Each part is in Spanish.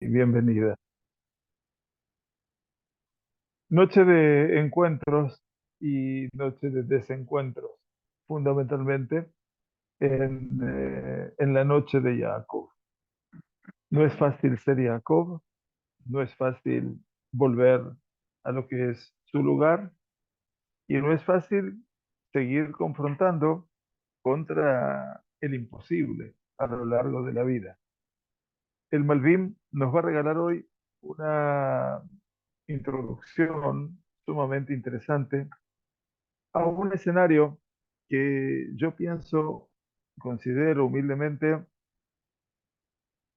Bienvenida. Noche de encuentros y noche de desencuentros, fundamentalmente en la noche de Jacob. No es fácil ser Jacob, no es fácil volver a lo que es su lugar y no es fácil seguir confrontando contra el imposible a lo largo de la vida. El Malvim nos va a regalar hoy una introducción sumamente interesante a un escenario que yo pienso, considero humildemente,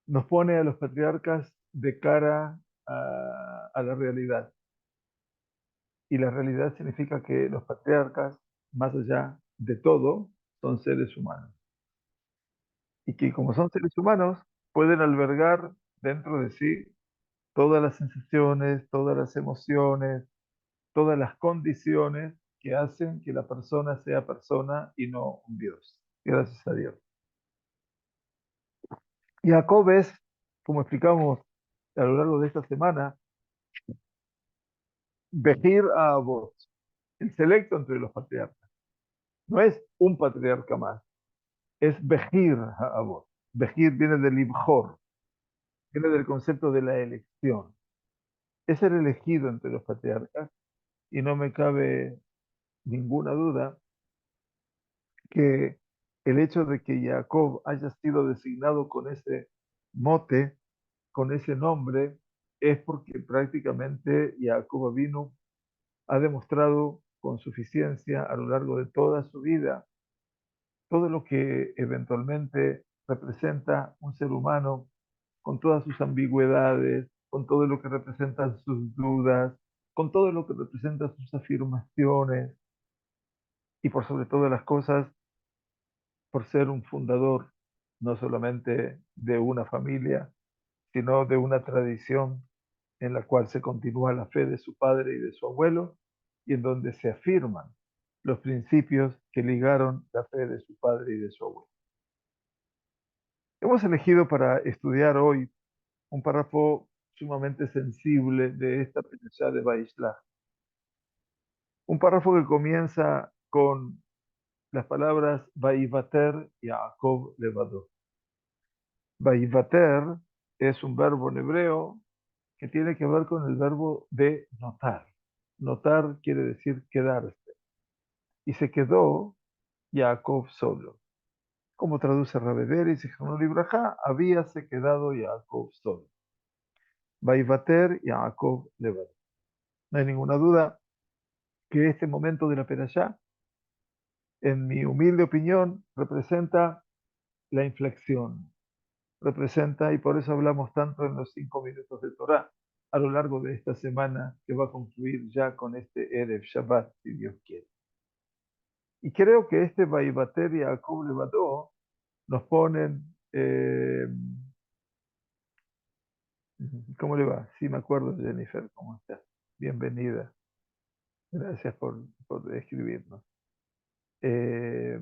nos pone a los patriarcas de cara a la realidad. Y la realidad significa que los patriarcas, más allá de todo, son seres humanos. Y que como son seres humanos, pueden albergar dentro de sí todas las sensaciones, todas las emociones, todas las condiciones que hacen que la persona sea persona y no un Dios. Gracias a Dios. Jacob es, como explicamos a lo largo de esta semana, Behir a Avot, el selecto entre los patriarcas. No es un patriarca más, es Behir a Avot. Behir viene del Ibjor, viene del concepto de la elección. Es el elegido entre los patriarcas y no me cabe ninguna duda que el hecho de que Jacob haya sido designado con ese mote, con ese nombre, es porque prácticamente Jacob vino ha demostrado con suficiencia a lo largo de toda su vida todo lo que eventualmente representa un ser humano con todas sus ambigüedades, con todo lo que representan sus dudas, con todo lo que representan sus afirmaciones y por sobre todas las cosas, por ser un fundador no solamente de una familia, sino de una tradición en la cual se continúa la fe de su padre y de su abuelo, y en donde se afirman los principios que ligaron la fe de su padre y de su abuelo. Hemos elegido para estudiar hoy un párrafo sumamente sensible de esta Perashá de Vaishlach, un párrafo que comienza con las palabras Vaivater Yaakov Levado. Vaivater es un verbo en hebreo que tiene que ver con el verbo de notar. Notar quiere decir quedarse. Y se quedó Jacob solo. Como traduce Rabeber y Zichrono Libraja, habíase quedado Jacob solo. Vaivater Jacob Levad. No hay ninguna duda que este momento de la Perashá, en mi humilde opinión, representa la inflexión. Representa, y por eso hablamos tanto en los 5 minutos de Torah, a lo largo de esta semana que va a concluir ya con este Erev Shabbat, si Dios quiere. Y creo que este Vaivater Jacob Levadó nos ponen, ¿cómo le va? Sí, me acuerdo, Jennifer, ¿cómo estás? Bienvenida. Gracias por escribirnos. Eh,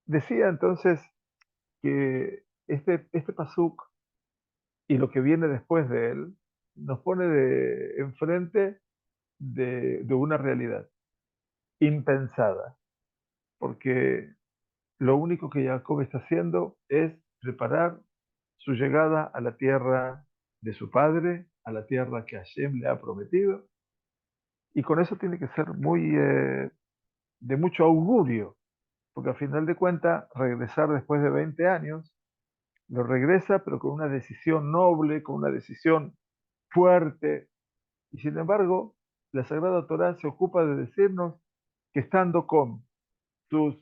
Decía entonces que este pasuk y lo que viene después de él nos pone enfrente de una realidad impensada, porque lo único que Jacob está haciendo es preparar su llegada a la tierra de su padre, a la tierra que Hashem le ha prometido, y con eso tiene que ser muy de mucho augurio, porque al final de cuentas, regresar después de 20 años, lo regresa, pero con una decisión noble, con una decisión fuerte, y sin embargo, la Sagrada Torá se ocupa de decirnos que estando con sus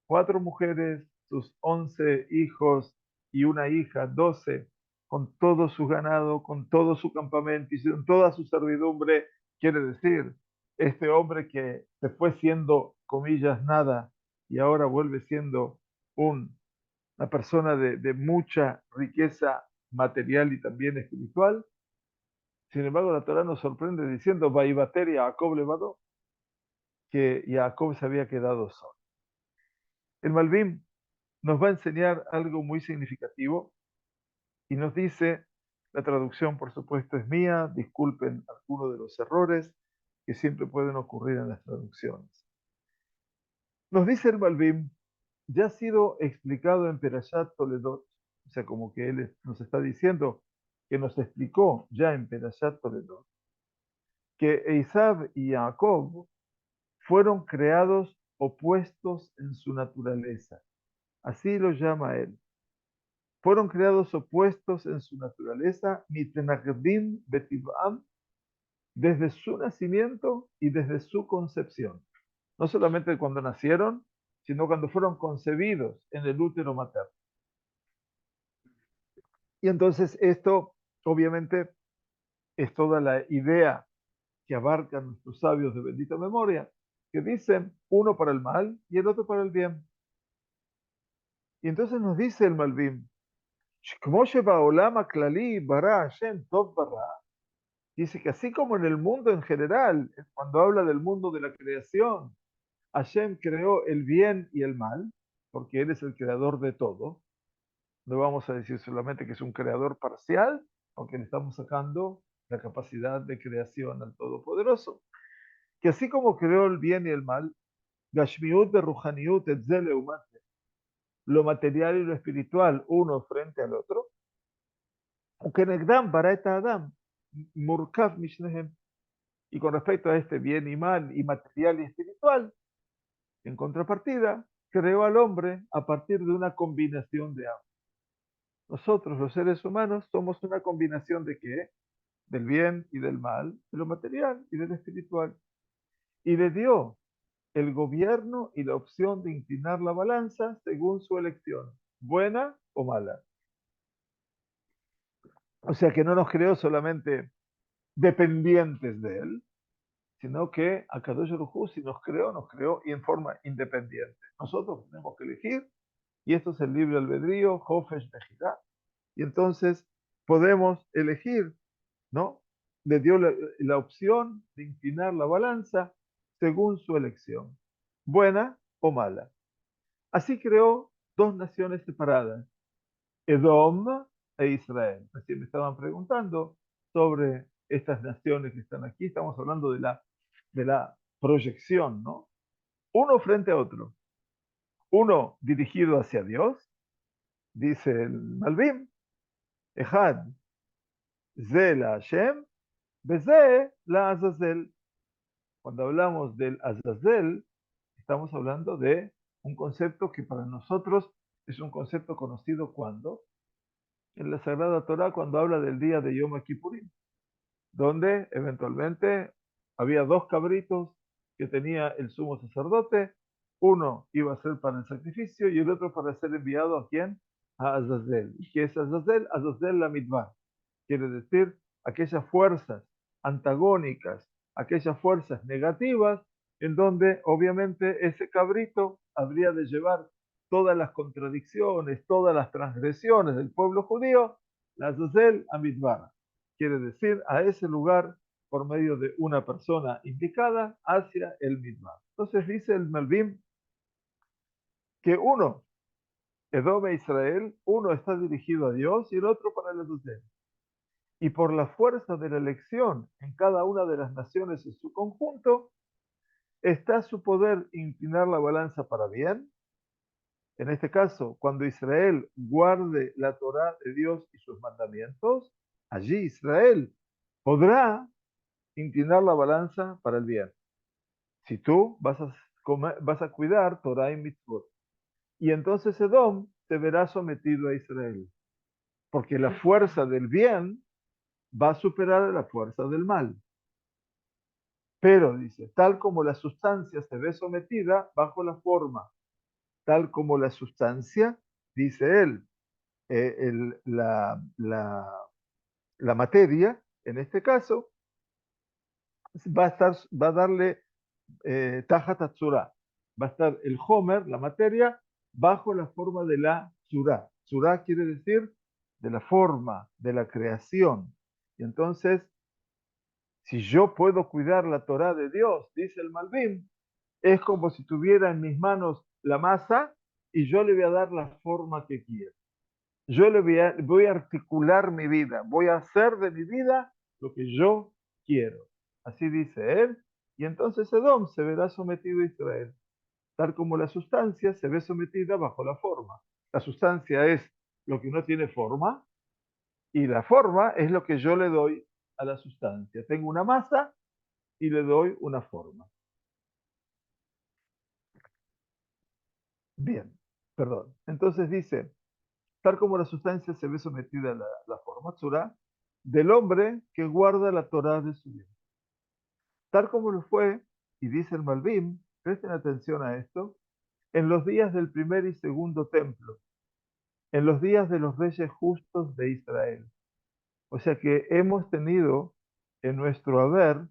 4 mujeres, sus 11 hijos y una hija, 12, con todo su ganado, con todo su campamento y con toda su servidumbre, quiere decir, este hombre que se fue siendo, comillas, nada, y ahora vuelve siendo una persona de mucha riqueza material y también espiritual. Sin embargo, la Torah nos sorprende diciendo, Vaivater Jacob levado, que Jacob se había quedado solo. El Malvim nos va a enseñar algo muy significativo Y nos dice, la traducción por supuesto es mía, disculpen algunos de los errores que siempre pueden ocurrir en las traducciones. Nos dice el Malvim, ya ha sido explicado en Perashat Toledot, o sea, como que él nos está diciendo que nos explicó ya en Perashat Toledot, que Esav y Jacob fueron creados opuestos en su naturaleza. Así lo llama él. Fueron creados opuestos en su naturaleza, Mitenagdim Betiv'am, desde su nacimiento y desde su concepción. No solamente cuando nacieron, sino cuando fueron concebidos en el útero materno. Y entonces esto, obviamente, es toda la idea que abarcan nuestros sabios de bendita memoria, que dicen uno para el mal y el otro para el bien. Y entonces nos dice el Malvim, dice que así como en el mundo en general, cuando habla del mundo de la creación, Hashem creó el bien y el mal, porque Él es el creador de todo. No vamos a decir solamente que es un creador parcial, aunque le estamos sacando la capacidad de creación al Todopoderoso. Que así como creó el bien y el mal, Gashmiut de Ruhaniut et Zeleumat, lo material y lo espiritual, uno frente al otro, aunque Negdam Baraeta Adam, Murkav Mishnehem, y con respecto a este bien y mal, y material y espiritual, en contrapartida, creó al hombre a partir de una combinación de ambos. Nosotros, los seres humanos, somos una combinación de qué? Del bien y del mal, de lo material y de lo espiritual. Y le dio el gobierno y la opción de inclinar la balanza según su elección, buena o mala. O sea que no nos creó solamente dependientes de él, sino que a Kadosh Baruj Hu, si nos creó y en forma independiente. Nosotros tenemos que elegir, y esto es el libre albedrío, Hofesh Bejirá, y entonces podemos elegir, ¿no? Le dio la opción de inclinar la balanza según su elección, buena o mala. Así creó dos naciones separadas, Edom e Israel. Recién me estaban preguntando sobre estas naciones que están aquí. Estamos hablando de la proyección, ¿no? Uno frente a otro. Uno dirigido hacia Dios, dice el Malvim, Ejad, Ze la Hashem, Beze la Azazel. Cuando hablamos del Azazel, estamos hablando de un concepto que para nosotros es un concepto conocido cuando en la Sagrada Torá, cuando habla del día de Yom Kippurim, donde eventualmente había dos cabritos que tenía el sumo sacerdote, uno iba a ser para el sacrificio y el otro para ser enviado a quién? A Azazel. ¿Y qué es Azazel? Azazel la midbar. Quiere decir aquellas fuerzas antagónicas, aquellas fuerzas negativas, en donde obviamente ese cabrito habría de llevar todas las contradicciones, todas las transgresiones del pueblo judío, la Azazel a midbar. Quiere decir a ese lugar por medio de una persona indicada hacia el midbar. Entonces dice el Malvim que uno, Edom e Israel, uno está dirigido a Dios y el otro para el Azazel. Y por la fuerza de la elección en cada una de las naciones en su conjunto, está su poder inclinar la balanza para bien. En este caso, cuando Israel guarde la Torá de Dios y sus mandamientos, allí Israel podrá inclinar la balanza para el bien. Si tú vas a cuidar Torah y Mitzvot. Y entonces Edom se verá sometido a Israel, porque la fuerza del bien va a superar a la fuerza del mal. Pero, dice, tal como la sustancia se ve sometida bajo la forma, tal como la sustancia, dice él, la materia, en este caso, va a darle Tajat Tzura. Va a estar el Homer, la materia, bajo la forma de la Tzura. Tzura quiere decir de la forma, de la creación. Y entonces, si yo puedo cuidar la Torah de Dios, dice el Malvim, es como si tuviera en mis manos la masa y yo le voy a dar la forma que quiero. Yo voy a articular mi vida, voy a hacer de mi vida lo que yo quiero. Así dice él. Y entonces Edom se verá sometido a Israel, tal como la sustancia se ve sometida bajo la forma. La sustancia es lo que no tiene forma y la forma es lo que yo le doy a la sustancia. Tengo una masa y le doy una forma. Bien, perdón. Entonces dice, tal como la sustancia se ve sometida a la forma, tzura, del hombre que guarda la Torá de su vida. Tal como lo fue, y dice el Malvim, presten atención a esto, en los días del primer y segundo templo, en los días de los reyes justos de Israel. O sea que hemos tenido en nuestro haber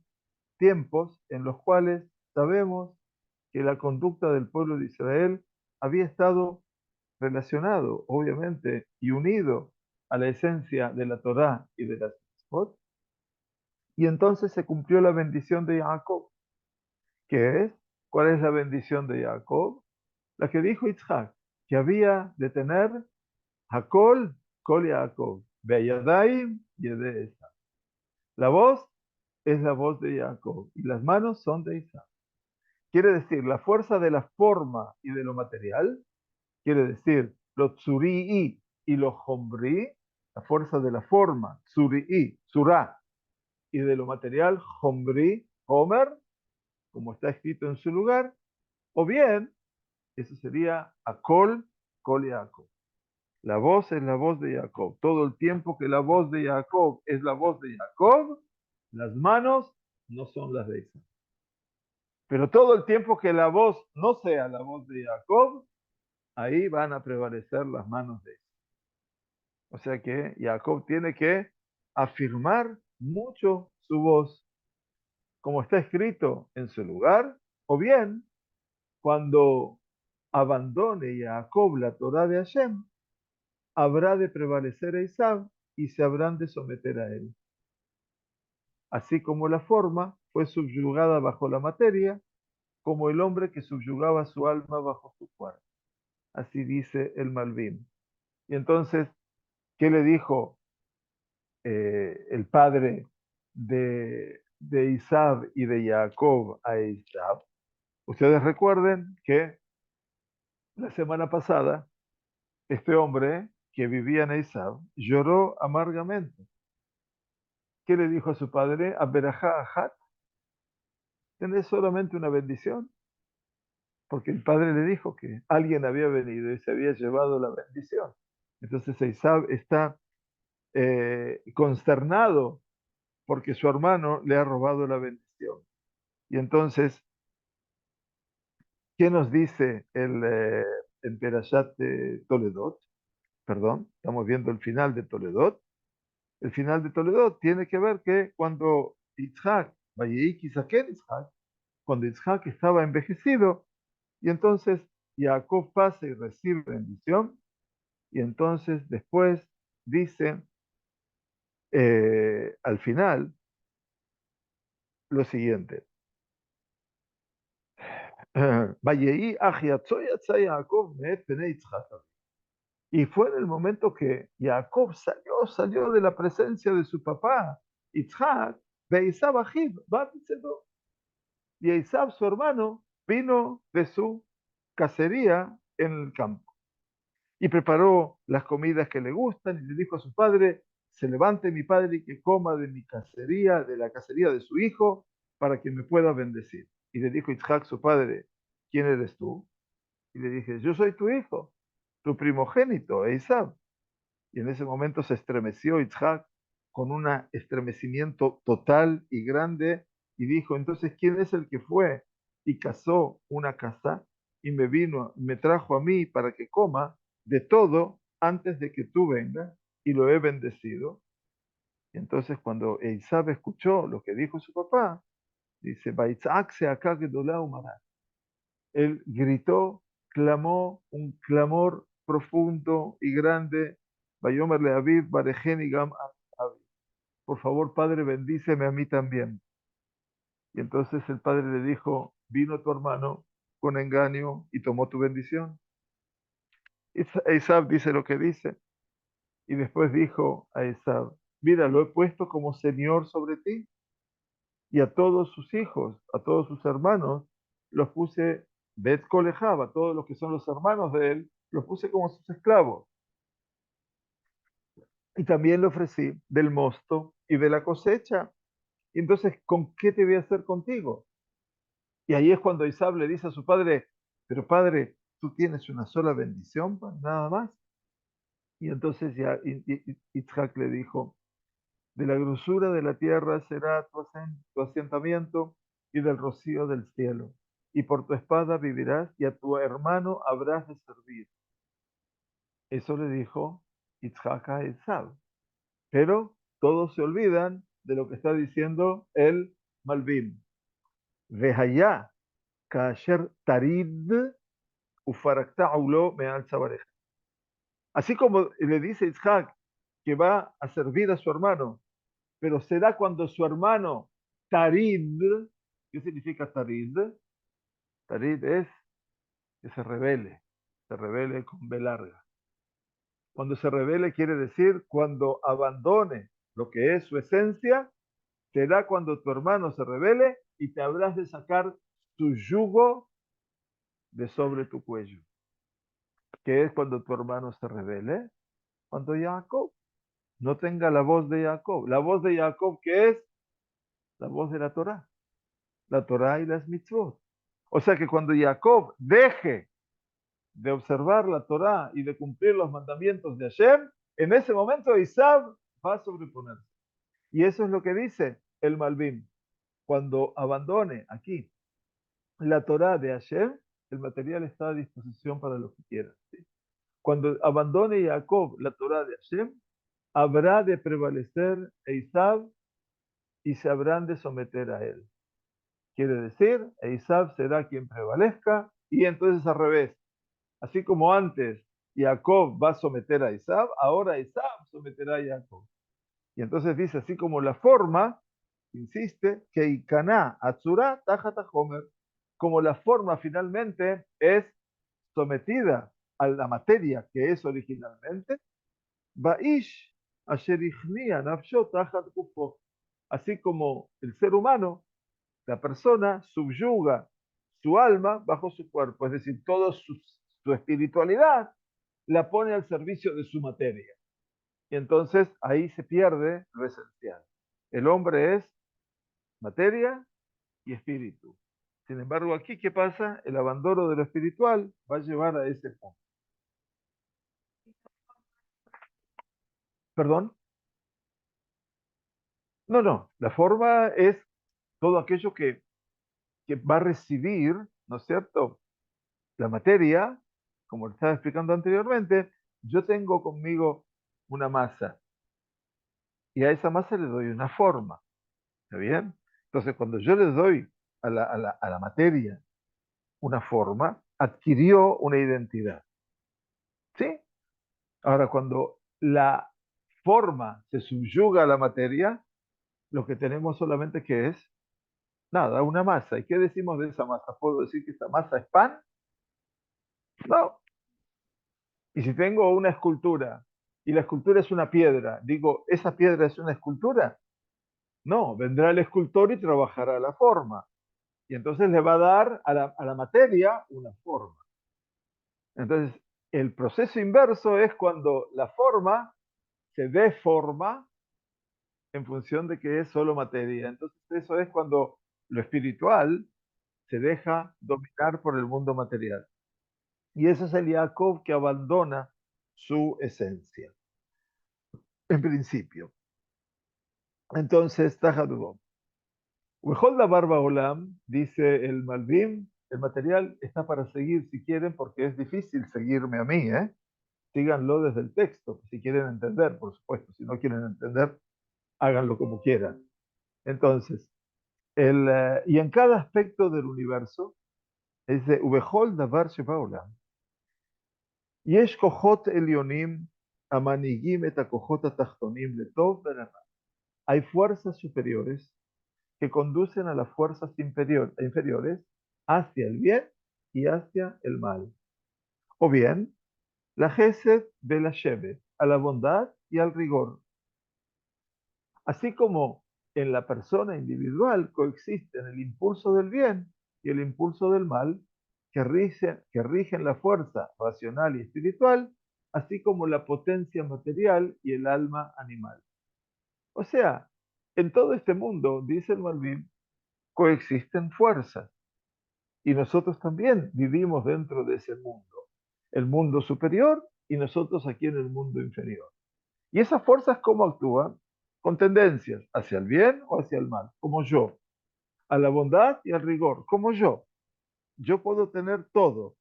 tiempos en los cuales sabemos que la conducta del pueblo de Israel había estado relacionado, obviamente, y unido a la esencia de la Torá y de las mitzvot, y entonces se cumplió la bendición de Jacob. ¿Qué es? ¿Cuál es la bendición de Jacob? La que dijo Yitzhak, que había de tener Hakol, Kol Jacob, Beyadaim, Yede Esav. La voz es la voz de Jacob y las manos son de Isaac. Quiere decir, la fuerza de la forma y de lo material, quiere decir, lo tsurii y lo hombrí, la fuerza de la forma, tsurii, surá, y de lo material, hombrí, homer, como está escrito en su lugar, o bien, eso sería akol, kol Jacob. La voz es la voz de Jacob. Todo el tiempo que la voz de Jacob es la voz de Jacob, las manos no son las de Isaac. Pero todo el tiempo que la voz no sea la voz de Jacob, ahí van a prevalecer las manos de Isaac. O sea que Jacob tiene que afirmar mucho su voz, como está escrito en su lugar, o bien cuando abandone Jacob la Torah de Hashem, habrá de prevalecer a Esaú y se habrán de someter a él. Así como la forma fue subyugada bajo la materia, como el hombre que subyugaba su alma bajo su cuerpo. Así dice el Malvim. Y entonces, ¿qué le dijo el padre de Isab y de Jacob a Isab? Ustedes recuerden que la semana pasada, este hombre que vivía en Isab lloró amargamente. ¿Qué le dijo a su padre? Aberajá Ahat, tenés solamente una bendición, porque el padre le dijo que alguien había venido y se había llevado la bendición. Entonces Isab está consternado porque su hermano le ha robado la bendición. Y entonces, ¿qué nos dice el Perashat de Toledot? Perdón, estamos viendo el final de Toledot. El final de Toledot tiene que ver que cuando Yitzhak, cuando Yitzhak estaba envejecido, y entonces Jacob pasa y recibe bendición, y entonces después dice al final lo siguiente. Y fue en el momento que Jacob salió de la presencia de su papá, Yitzhak, de Isab Ajiv, y Isab, su hermano, vino de su cacería en el campo y preparó las comidas que le gustan y le dijo a su padre, se levante mi padre y que coma de mi cacería, de la cacería de su hijo, para que me pueda bendecir. Y le dijo Yitzhak, su padre, ¿quién eres tú? Y le dije, yo soy tu hijo, tu primogénito, Esaú. Y en ese momento se estremeció Yitzhak con un estremecimiento total y grande y dijo, entonces, ¿quién es el que fue y cazó una casa y me trajo a mí para que coma de todo antes de que tú vengas y lo he bendecido? Y entonces cuando Esaú escuchó lo que dijo su papá, dice, "Vaitzak se acá gedolá umará". Él gritó, clamó un clamor profundo y grande. Vayomer le Aviv, Barejeni Gam Aviv. Por favor, padre, bendíceme a mí también. Y entonces el padre le dijo, vino tu hermano con engaño y tomó tu bendición. Isaac dice lo que dice. Y después dijo a Esaú, mira, lo he puesto como señor sobre ti y a todos sus hijos, a todos sus hermanos, los puse Bet Kolejab, a todos los que son los hermanos de él, los puse como sus esclavos. Y también le ofrecí del mosto y de la cosecha. Y entonces, ¿con qué te voy a hacer contigo? Y ahí es cuando Isaac le dice a su padre, pero padre, tú tienes una sola bendición, nada más. Y entonces ya Isaac le dijo, de la grosura de la tierra será tu asentamiento y del rocío del cielo. Y por tu espada vivirás y a tu hermano habrás de servir. Eso le dijo Isaac a Esaú. Pero todos se olvidan de lo que está diciendo el Malvim. Vehaya kasher tarid ufarakta lo me alza. Así como le dice Isaac que va a servir a su hermano, pero será cuando su hermano Tarid, ¿qué significa Tarid? Tarid es que se revele con B larga. Cuando se revele quiere decir cuando abandone lo que es su esencia, será cuando tu hermano se revele y te habrás de sacar tu yugo de sobre tu cuello. ¿Qué es cuando tu hermano se revele? Cuando Jacob no tenga la voz de Jacob. La voz de Jacob, ¿qué es? La voz de la Torah y las mitzvot. O sea que cuando Jacob deje de observar la Torah y de cumplir los mandamientos de Hashem, en ese momento Isaac va a sobreponerse. Y eso es lo que dice el Malvim. Cuando abandone aquí la Torah de Hashem, el material está a disposición para los que quieran. ¿Sí? Cuando abandone Jacob la Torah de Hashem, habrá de prevalecer Isaac y se habrán de someter a él. Quiere decir, Esaú será quien prevalezca y entonces al revés. Así como antes Jacob va a someter a Esaú, ahora Esaú someterá a Jacob. Y entonces dice, así como la forma, insiste, que Ikaná Atzura Tajat Homer, como la forma finalmente es sometida a la materia que es originalmente, Baish Asher Ichnia Nafsho Tajat Kufo, así como el ser humano, la persona subyuga su alma bajo su cuerpo, es decir, toda su espiritualidad la pone al servicio de su materia. Y entonces ahí se pierde lo esencial. El hombre es materia y espíritu. Sin embargo, aquí, ¿qué pasa? El abandono de lo espiritual va a llevar a ese punto. ¿Perdón? No, no. La forma es todo aquello que va a recibir, ¿no es cierto? La materia, como le estaba explicando anteriormente, yo tengo conmigo una masa y a esa masa le doy una forma, ¿está bien? Entonces, cuando yo le doy a la materia una forma, adquirió una identidad, ¿sí? Ahora, cuando la forma se subyuga a la materia, lo que tenemos solamente que es, nada, una masa. ¿Y qué decimos de esa masa? ¿Puedo decir que esta masa es pan? No. Y si tengo una escultura y la escultura es una piedra, digo, ¿esa piedra es una escultura? No, vendrá el escultor y trabajará la forma. Y entonces le va a dar a la materia una forma. Entonces, el proceso inverso es cuando la forma se deforma en función de que es solo materia. Entonces, eso es cuando lo espiritual se deja dominar por el mundo material. Y ese es el Jacob que abandona su esencia, en principio. Entonces, Tajadubom. Ujol la barba olam, dice el Malvim, el material está para seguir si quieren, porque es difícil seguirme a mí, ¿eh? Síganlo desde el texto, si quieren entender, por supuesto. Si no quieren entender, háganlo como quieran. Entonces, y en cada aspecto del universo, es de Ujol davar sheba olam. Yesh kohot elionim, amanigim et kohot atachtonim letov verara. Hay fuerzas superiores que conducen a las fuerzas inferiores hacia el bien y hacia el mal. O bien, la Gesed de la Shevet, a la bondad y al rigor. Así como en la persona individual coexisten el impulso del bien y el impulso del mal, que rigen la fuerza racional y espiritual, así como la potencia material y el alma animal. O sea, en todo este mundo, dice el Malvin, coexisten fuerzas y nosotros también vivimos dentro de ese mundo, el mundo superior y nosotros aquí en el mundo inferior. ¿Y esas fuerzas cómo actúan? Con tendencias hacia el bien o hacia el mal, como yo, a la bondad y al rigor, como yo. Yo puedo tener todo.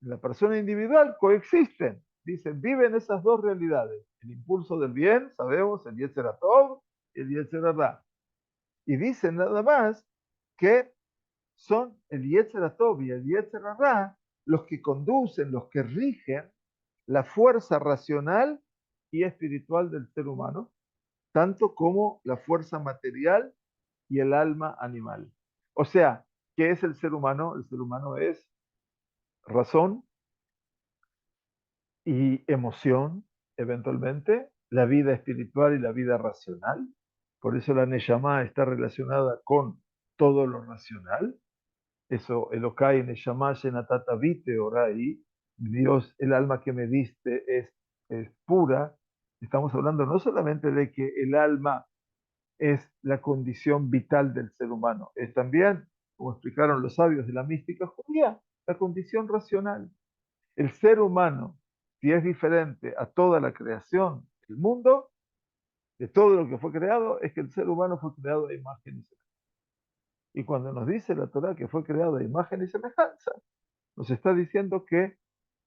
En la persona individual coexisten, dicen, viven esas dos realidades, el impulso del bien, sabemos, el Yetzer Tov y el Yetzer Ra. Y dicen nada más que son el Yetzer Tov y el Yetzer Ra los que conducen, los que rigen la fuerza racional y espiritual del ser humano, tanto como la fuerza material y el alma animal. O sea, ¿qué es el ser humano? El ser humano es razón y emoción, eventualmente, la vida espiritual y la vida racional. Por eso la Neshama está relacionada con todo lo racional. Eso, Elokai Neshama Shenatata Vite Orai, Dios, el alma que me diste es pura. Estamos hablando no solamente de que el alma es la condición vital del ser humano, es también, como explicaron los sabios de la mística judía, la condición racional. El ser humano, si es diferente a toda la creación del mundo, de todo lo que fue creado, es que el ser humano fue creado a imagen y semejanza. Y cuando nos dice la Torah que fue creado a imagen y semejanza, nos está diciendo que,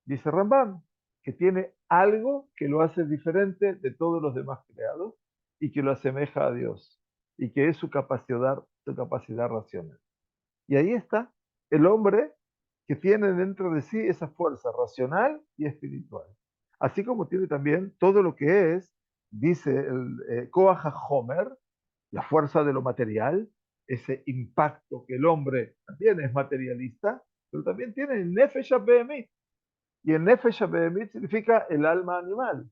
dice Rambam, que tiene algo que lo hace diferente de todos los demás creados y que lo asemeja a Dios, y que es su capacidad racional. Y ahí está el hombre que tiene dentro de sí esa fuerza racional y espiritual. Así como tiene también todo lo que es, dice el Koach HaHomer, la fuerza de lo material, ese impacto que el hombre también es materialista, pero también tiene el Nefesh HaBehemit. Y el Nefesh HaBehemit significa el alma animal.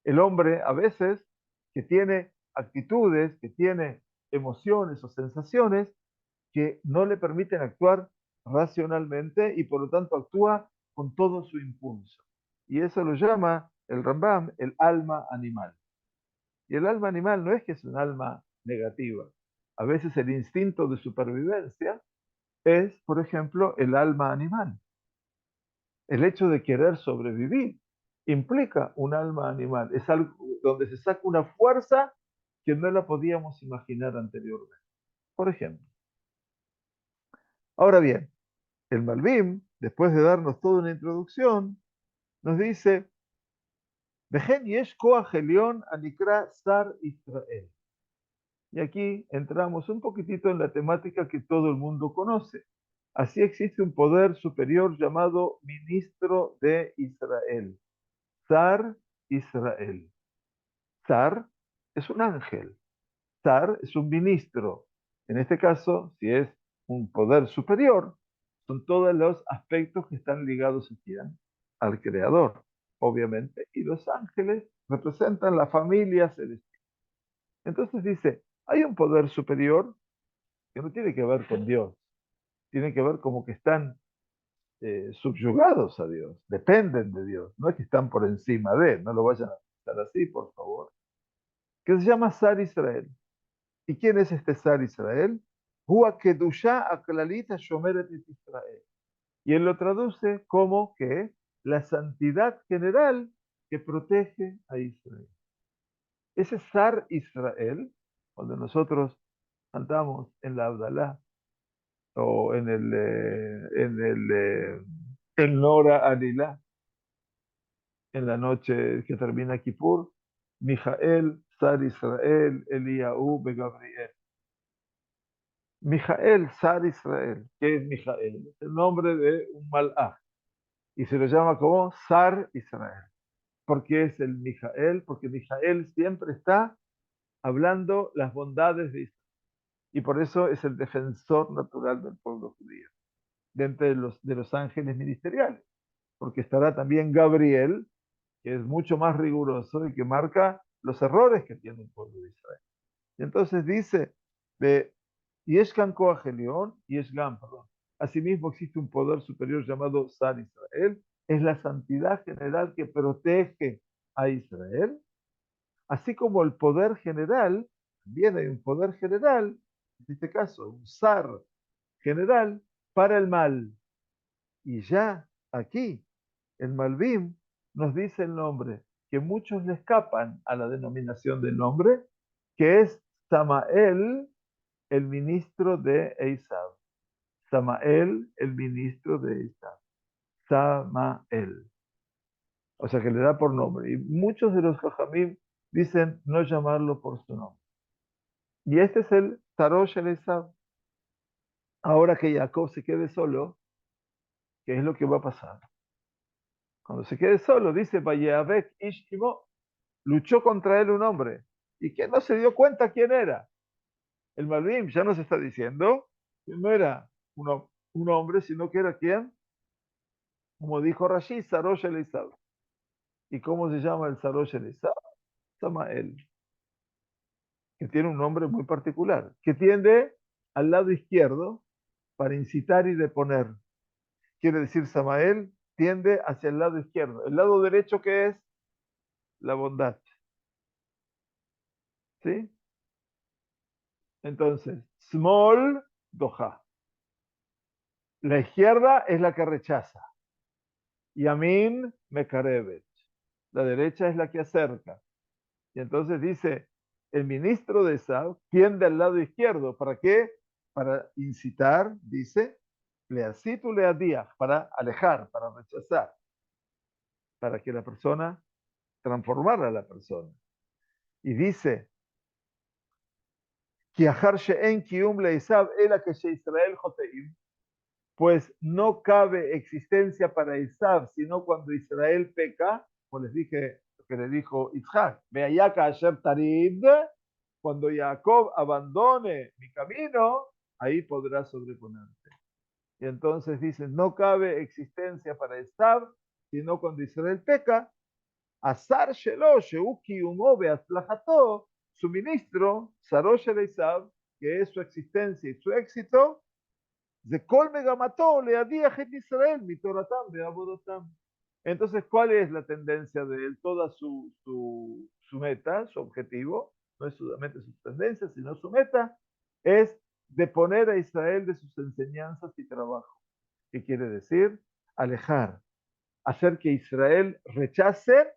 El hombre a veces que tiene actitudes, que tiene emociones o sensaciones que no le permiten actuar racionalmente y por lo tanto actúa con todo su impulso. Y eso lo llama el Rambam el alma animal. Y el alma animal no es que es un alma negativa. A veces el instinto de supervivencia es, por ejemplo, el alma animal. El hecho de querer sobrevivir implica un alma animal. Es algo donde se saca una fuerza que no la podíamos imaginar anteriormente. Por ejemplo. Ahora bien, el Malvim, después de darnos toda una introducción, nos dice, Vejen yesh koach elyon anikra Sar Israel. Y aquí entramos un poquitito en la temática que todo el mundo conoce. Así existe un poder superior llamado ministro de Israel. Sar Israel. Sar es un ángel. Sar es un ministro. En este caso, si es un poder superior, son todos los aspectos que están ligados aquí al Creador, obviamente, y los ángeles representan la familia celestial. Entonces dice, hay un poder superior que no tiene que ver con Dios, tiene que ver como que están subyugados a Dios, dependen de Dios, no es que están por encima de, no lo vayan a pensar así, por favor, que se llama Sar Israel. ¿Y quién es este Sar Israel? Hua Kedushá Aklalita Shomeret et Israel. Y él lo traduce como que la santidad general que protege a Israel. Ese Sar Israel, cuando nosotros cantamos en la Abdalá o en Nora Anilá, en la noche que termina Kippur, Mijael, Sar Israel, Eliyahu, Gabriel. Mijael, Sar Israel. ¿Qué es Mijael? Es el nombre de un malaj. Y se lo llama como Sar Israel. ¿Por qué es el Mijael? Porque Mijael siempre está hablando las bondades de Israel. Y por eso es el defensor natural del pueblo judío, de entre de los ángeles ministeriales. Porque estará también Gabriel, que es mucho más riguroso y que marca los errores que tiene el pueblo de Israel. Y entonces dice, de Yeshkan Koach Elión, Yeshgan, perdón. Asimismo existe un poder superior llamado Sar Israel, es la santidad general que protege a Israel, así como el poder general, también hay un poder general, en este caso un Sar general, para el mal. Y ya aquí, el Malvim nos dice el nombre, que muchos le escapan a la denominación del nombre, que es Samael, el ministro de Esaú. Samael, el ministro de Esaú. Samael. O sea que le da por nombre. Y muchos de los Jajamim dicen no llamarlo por su nombre. Y este es el Tarosh el Esaú. Ahora que Jacob se quede solo, ¿qué es lo que va a pasar? Cuando se quede solo, dice Vayeavek Ishimo, luchó contra él un hombre. Y que no se dio cuenta quién era. El Malvim ya nos está diciendo que no era un hombre, sino que era quién, como dijo Rashi, Sarosh el Esaú. ¿Y cómo se llama el Sarosh el Esaú? Samael, que tiene un nombre muy particular, que tiende al lado izquierdo para incitar y deponer. Quiere decir, Samael tiende hacia el lado izquierdo. El lado derecho, que es la bondad. ¿Sí? Entonces, Small Doha. La izquierda es la que rechaza. Yamin Mekarevet. La derecha es la que acerca. Y entonces dice, el ministro de Esau tiende al lado izquierdo. ¿Para qué? Para incitar, dice, leacitu leadías, para alejar, para rechazar, para que la persona, transformar a la persona. Y dice, pues no cabe existencia para Isab, sino cuando Israel peca, como les dije, lo que le dijo Isaac, Beayaka Asher Tarid, cuando Jacob abandone mi camino, ahí podrá sobreponerte. Y entonces dicen, no cabe existencia para Isab, sino cuando Israel peca, Azar Shelo, Sheuki Umo Beatzlajato, su ministro, Sarosh Isab, que es su existencia y su éxito, de Kol Megamato le adía en Israel, mi Toratam, Beabodotam. Entonces, ¿cuál es la tendencia de él? Toda su meta, su objetivo, no es solamente su tendencia, sino su meta, es de poner a Israel de sus enseñanzas y trabajo. ¿Qué quiere decir? Alejar, hacer que Israel rechace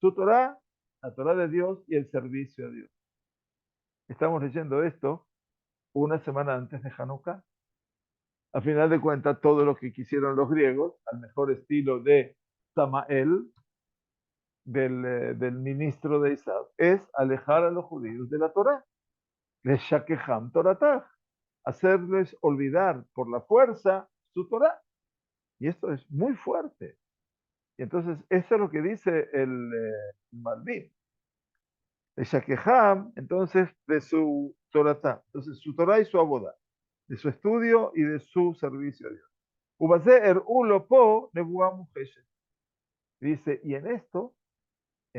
su Torah, la Torah de Dios y el servicio a Dios. Estamos leyendo esto una semana antes de Hanukkah. A final de cuentas, todo lo que quisieron los griegos, al mejor estilo de Samael, del ministro de Isaac, es alejar a los judíos de la Torah. Les shakeham Toratah, hacerles olvidar por la fuerza su Torah. Y esto es muy fuerte. Y entonces, eso es lo que dice el Malvin. El shakeham, entonces, de su Toratah. Entonces, su Torah y su aboda, de su estudio y de su servicio a Dios. Dice, y en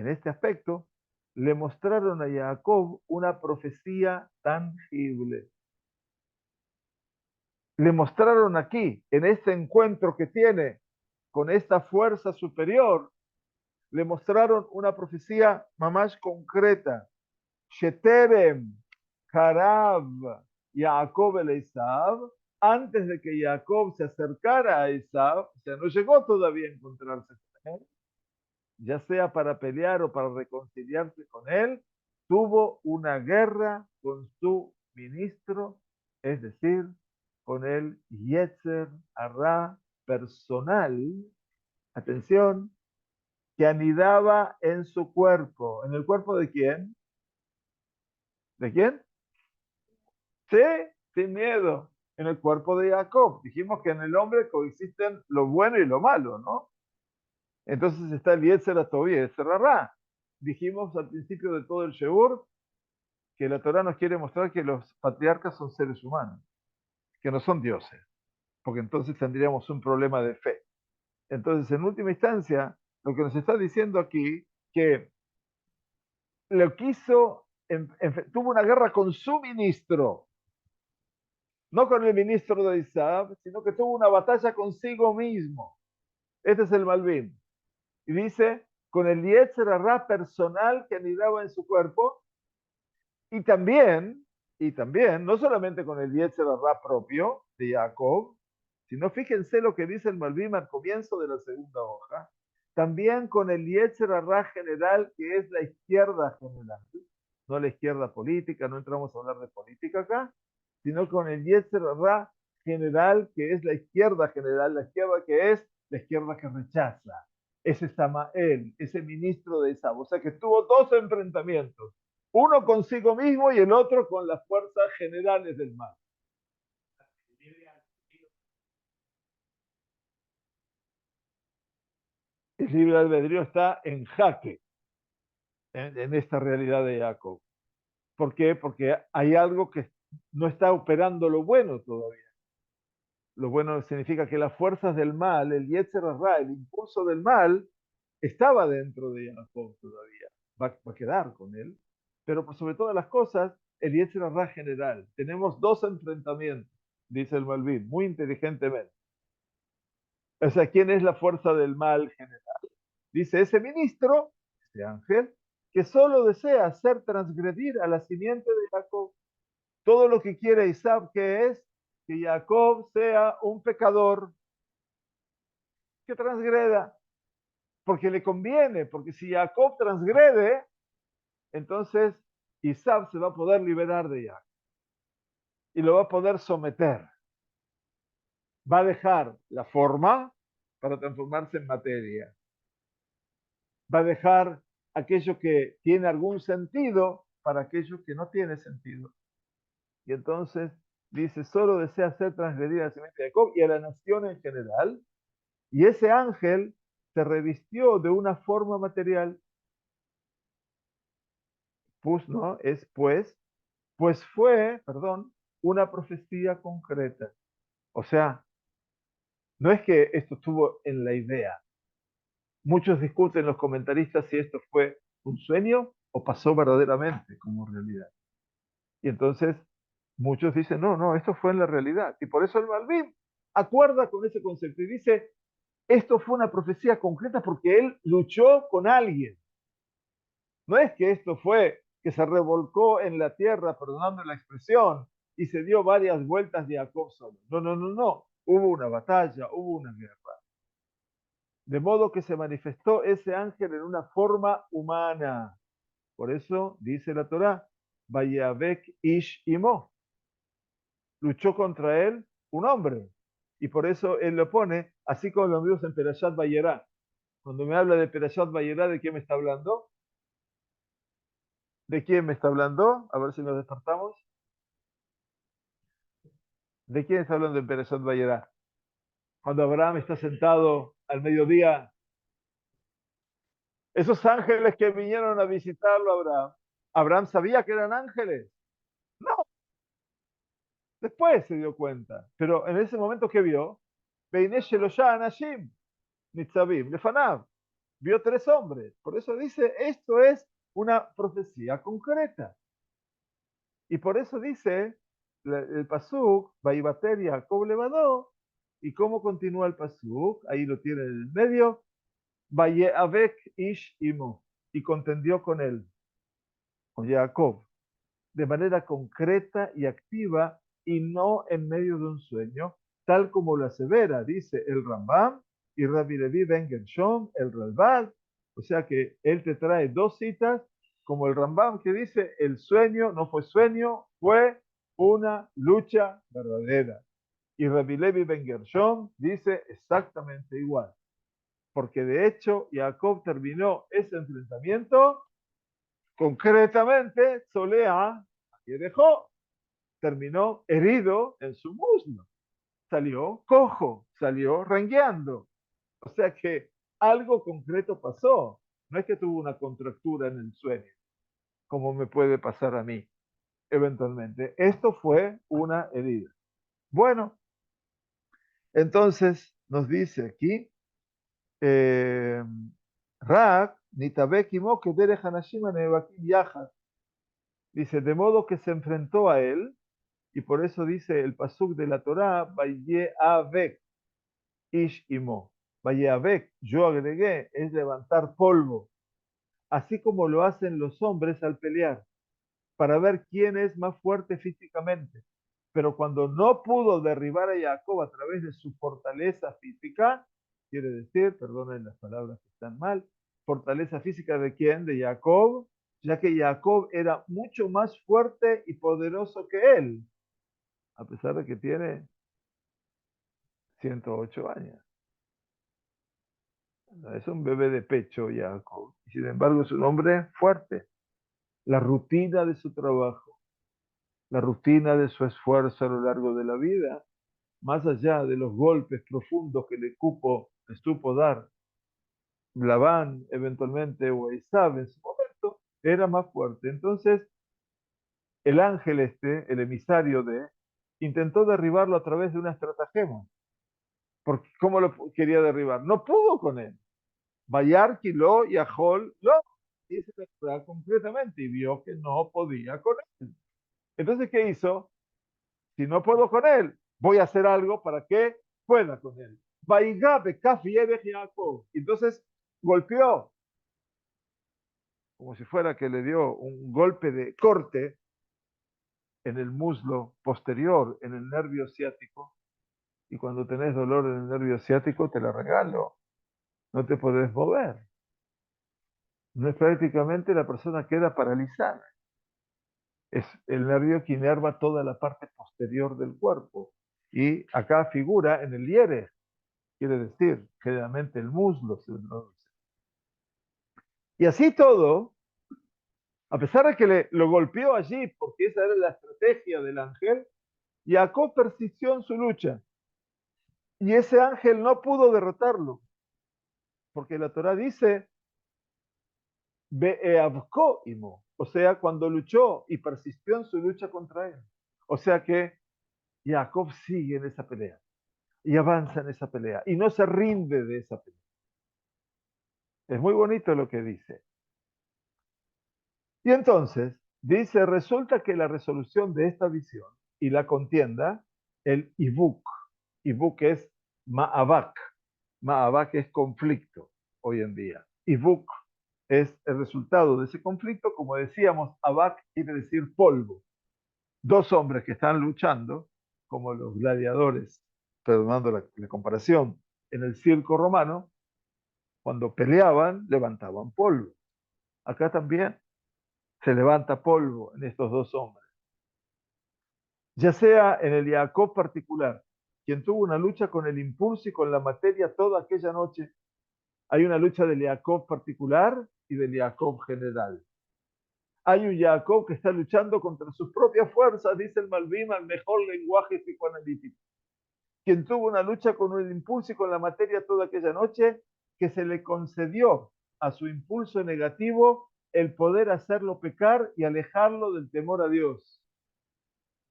este aspecto, le mostraron a Jacob una profecía tangible. Le mostraron aquí, en este encuentro que tiene con esta fuerza superior, le mostraron una profecía más concreta. Sheterem, Harab, Jacob el Esav, antes de que Jacob se acercara a Esav, o sea, no llegó todavía a encontrarse con él, ya sea para pelear o para reconciliarse con él, tuvo una guerra con su ministro, es decir, con el Yetzer Hará personal, atención, que anidaba en su cuerpo. ¿En el cuerpo de quién? ¿De quién? Sí, sin miedo. En el cuerpo de Jacob. Dijimos que en el hombre coexisten lo bueno y lo malo, ¿no? Entonces está el Yetzer Atov y el Yetzer Hará. Dijimos al principio de todo el Sheur que la Torah nos quiere mostrar que los patriarcas son seres humanos, que no son dioses, porque entonces tendríamos un problema de fe. Entonces, en última instancia, lo que nos está diciendo aquí, que lo quiso, tuvo una guerra con su ministro, no con el ministro de Isab, sino que tuvo una batalla consigo mismo. Este es el Malvin. Y dice, con el Yetzer Hará personal que anidaba en su cuerpo, y también, no solamente con el Yetzer Hará propio de Jacob, sino fíjense lo que dice el Malvim al comienzo de la segunda hoja, también con el Yetzer Hará general, que es la izquierda general, no la izquierda política, no entramos a hablar de política acá, sino con el Yetzer Hará general, que es la izquierda general, la izquierda que es la izquierda que rechaza. Ese Samael, ese ministro de Esab, o sea que tuvo dos enfrentamientos, uno consigo mismo y el otro con las fuerzas generales del mal. El libre albedrío está en jaque en esta realidad de Jacob. ¿Por qué? Porque hay algo que no está operando lo bueno todavía. Lo bueno significa que las fuerzas del mal, el Yetzer Hará, el impulso del mal, estaba dentro de Jacob todavía. Va a quedar con él. Pero por sobre todas las cosas, el Yetzer Hará general. Tenemos dos enfrentamientos, dice el Malvin, muy inteligentemente. O sea, ¿quién es la fuerza del mal general? Dice ese ministro, ese ángel, que solo desea hacer transgredir a la simiente de Jacob. Todo lo que quiere Isaac, que es que Jacob sea un pecador, que transgreda, porque le conviene, porque si Jacob transgrede, entonces Isaac se va a poder liberar de Jacob y lo va a poder someter. Va a dejar la forma para transformarse en materia. Va a dejar aquello que tiene algún sentido para aquello que no tiene sentido. Y entonces dice, solo desea hacer transgredir a la simiente de Jacob y a la nación en general. Y ese ángel se revistió de una forma material. Pues, ¿no? Es pues fue, perdón, una profecía concreta. O sea, no es que esto estuvo en la idea. Muchos discuten los comentaristas si esto fue un sueño o pasó verdaderamente como realidad. Y entonces muchos dicen, no, no, esto fue en la realidad. Y por eso el Malvin acuerda con ese concepto y dice, esto fue una profecía concreta porque él luchó con alguien. No es que esto fue que se revolcó en la tierra, perdonando la expresión, y se dio varias vueltas de Jacob solo. No, no, no, no. Hubo una batalla, hubo una guerra. De modo que se manifestó ese ángel en una forma humana. Por eso dice la Torá, Vayavek Ish Imo. Luchó contra él un hombre. Y por eso él lo pone, así como lo vimos en Perashat Vayera. Cuando me habla de Perashat Vayera, ¿de quién me está hablando? ¿De quién me está hablando? A ver si nos despertamos. ¿De quién está hablando en Perashat Vayera? Cuando Abraham está sentado al mediodía, esos ángeles que vinieron a visitarlo a Abraham, ¿Abraham sabía que eran ángeles? No, después se dio cuenta. Pero en ese momento, ¿qué vio? Beiné Sheloshá Anashim, Nitzavim, Lefanav. Vio tres hombres. Por eso dice, esto es una profecía concreta. Y por eso dice el Pasuk, Vaibater Jacob levadó. ¿Y cómo continúa el Pasuk? Ahí lo tiene en el medio. Vayeavek Ish Imo. Y contendió con él, con Jacob, de manera concreta y activa y no en medio de un sueño, tal como lo asevera, dice el Rambam y Rabbi Levi Ben Gershom, el Ralbag. O sea que él te trae dos citas, como el Rambam que dice, el sueño no fue sueño, fue una lucha verdadera. Y Rabbi Levi Ben Gershom dice exactamente igual, porque de hecho Jacob terminó ese enfrentamiento concretamente, Solea, que dejó, terminó herido en su muslo, salió cojo, salió rengueando. O sea que algo concreto pasó. No es que tuvo una contractura en el sueño, como me puede pasar a mí eventualmente. Esto fue una herida. Bueno, entonces nos dice aquí, eh, Rak, nitabek imo que derech hanashim hanevakim yachad. Dice, de modo que se enfrentó a él, y por eso dice el pasuk de la Torá, Vayeavek, ish imo. Vayeavek, yo agregué, es levantar polvo, así como lo hacen los hombres al pelear, para ver quién es más fuerte físicamente. Pero cuando no pudo derribar a Jacob a través de su fortaleza física, quiere decir, perdonen las palabras que están mal, fortaleza física de quién? De Jacob, ya que Jacob era mucho más fuerte y poderoso que él, a pesar de que tiene 108 años. No es un bebé de pecho Jacob, y sin embargo es un hombre fuerte. La rutina de su trabajo, la rutina de su esfuerzo a lo largo de la vida, más allá de los golpes profundos que le supo dar Labán eventualmente o Esaú en su momento, era más fuerte. Entonces, el ángel este, el emisario de, intentó derribarlo a través de una estratagema. Porque, ¿cómo lo quería derribar? No pudo con él. Bayar, Kilo y Ajol, lo dice la Torá concretamente y vio que no podía con él. Entonces, ¿qué hizo? Si no puedo con él, voy a hacer algo para que pueda con él. Entonces golpeó, como si fuera que le dio un golpe de corte en el muslo posterior, en el nervio ciático. Y cuando tenés dolor en el nervio ciático, te lo regalo. No te podés mover. No es prácticamente la persona queda paralizada. Es el nervio que inerva toda la parte posterior del cuerpo. Y acá figura en el hieres, quiere decir, generalmente el muslo se produce. Y así todo, a pesar de que lo golpeó allí, porque esa era la estrategia del ángel, Jacob persistió en su lucha. Y ese ángel no pudo derrotarlo, porque la Torah dice, Be'eavko o sea, cuando luchó y persistió en su lucha contra él. O sea que Jacob sigue en esa pelea y avanza en esa pelea y no se rinde de esa pelea. Es muy bonito lo que dice. Y entonces, dice, resulta que la resolución de esta visión y la contienda, el Ibuk es Ma'abak, Ma'abak es conflicto hoy en día. Ibuk es el resultado de ese conflicto, como decíamos, Abak quiere decir polvo. Dos hombres que están luchando, como los gladiadores, perdonando la comparación, en el circo romano, cuando peleaban, levantaban polvo. Acá también se levanta polvo en estos dos hombres. Ya sea en el Jacob particular, quien tuvo una lucha con el impulso y con la materia toda aquella noche, hay una lucha del Jacob particular y del Jacob general. Hay un Jacob que está luchando contra sus propias fuerzas, dice el Malvim, al mejor lenguaje psicoanalítico. Quien tuvo una lucha con el impulso y con la materia toda aquella noche, que se le concedió a su impulso negativo el poder hacerlo pecar y alejarlo del temor a Dios.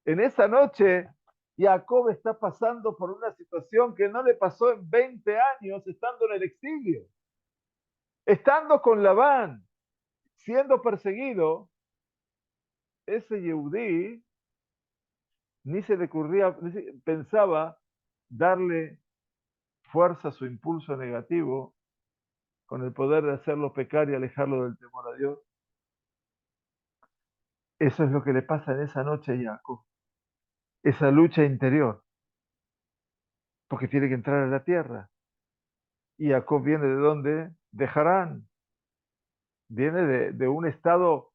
En esa noche, Jacob está pasando por una situación que no le pasó en 20 años estando en el exilio. Estando con Labán, siendo perseguido, ese Yehudí ni se le ocurría, pensaba darle fuerza a su impulso negativo con el poder de hacerlo pecar y alejarlo del temor a Dios. Eso es lo que le pasa en esa noche a Jacob, esa lucha interior, porque tiene que entrar a la tierra. Y Jacob viene de dónde? De Harán, viene de un estado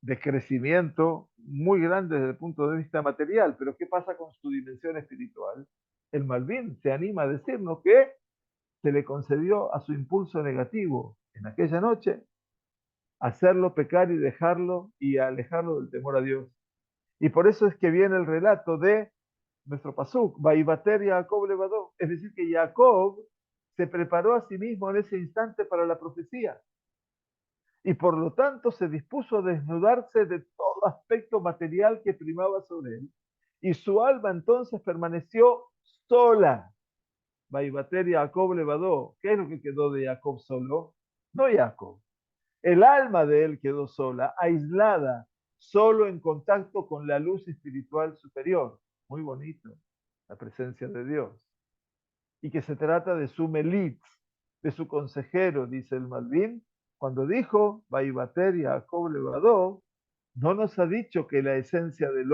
de crecimiento muy grande desde el punto de vista material, pero ¿qué pasa con su dimensión espiritual? El Malvin se anima a decirnos que se le concedió a su impulso negativo en aquella noche hacerlo pecar y dejarlo y alejarlo del temor a Dios. Y por eso es que viene el relato de nuestro pasuk, Vaivater Jacob levadó, es decir, que Jacob se preparó a sí mismo en ese instante para la profecía y por lo tanto se dispuso a desnudarse de todo aspecto material que primaba sobre él y su alma entonces permaneció sola. Vaivater Jacob levadó. ¿Qué es lo que quedó de Jacob solo? no Jacob. El alma de él quedó sola, aislada, solo en contacto con la luz espiritual superior. Muy bonito, la presencia de Dios. Y que se trata de su melitz, de su consejero, dice el Malvin, cuando dijo, Vaibater y Jacob levadó, no nos ha dicho que la esencia del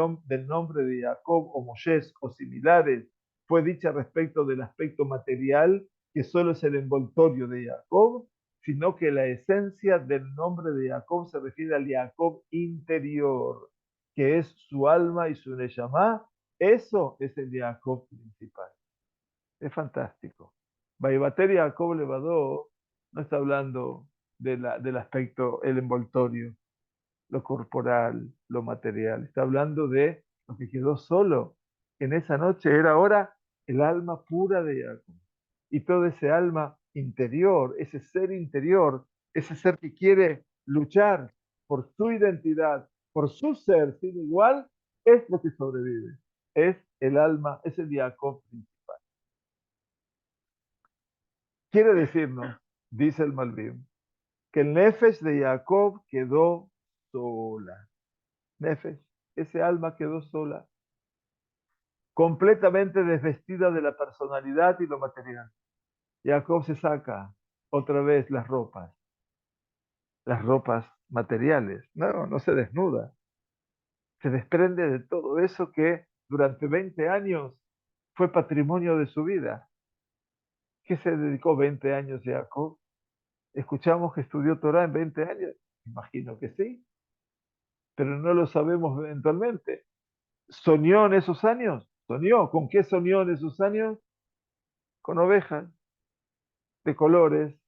nombre de Jacob o Moshe o similares fue dicha respecto del aspecto material, que solo es el envoltorio de Jacob, sino que la esencia del nombre de Jacob se refiere al Jacob interior, que es su alma y su neyamá. Eso es el Jacob principal. Es fantástico. Vaibater y Jacob Levadó no está hablando del aspecto, el envoltorio, lo corporal, lo material. Está hablando de lo que quedó solo. En esa noche era ahora el alma pura de Jacob. Y todo ese alma interior, ese ser que quiere luchar por su identidad, por su ser sin igual, es lo que sobrevive. Es el alma, es el Jacob principal. Quiere decirnos, dice el Malvim, que el Nefesh de Jacob quedó sola. Nefesh, ese alma quedó sola, completamente desvestida de la personalidad y lo material. Jacob se saca otra vez las ropas materiales. No, no se desnuda. Se desprende de todo eso que durante 20 años fue patrimonio de su vida. ¿Qué se dedicó 20 años Jacob? Escuchamos que estudió Torah en 20 años. Imagino que sí, pero no lo sabemos eventualmente. ¿Soñó en esos años? ¿Soñó? ¿Con qué soñó en esos años? Con ovejas de colores.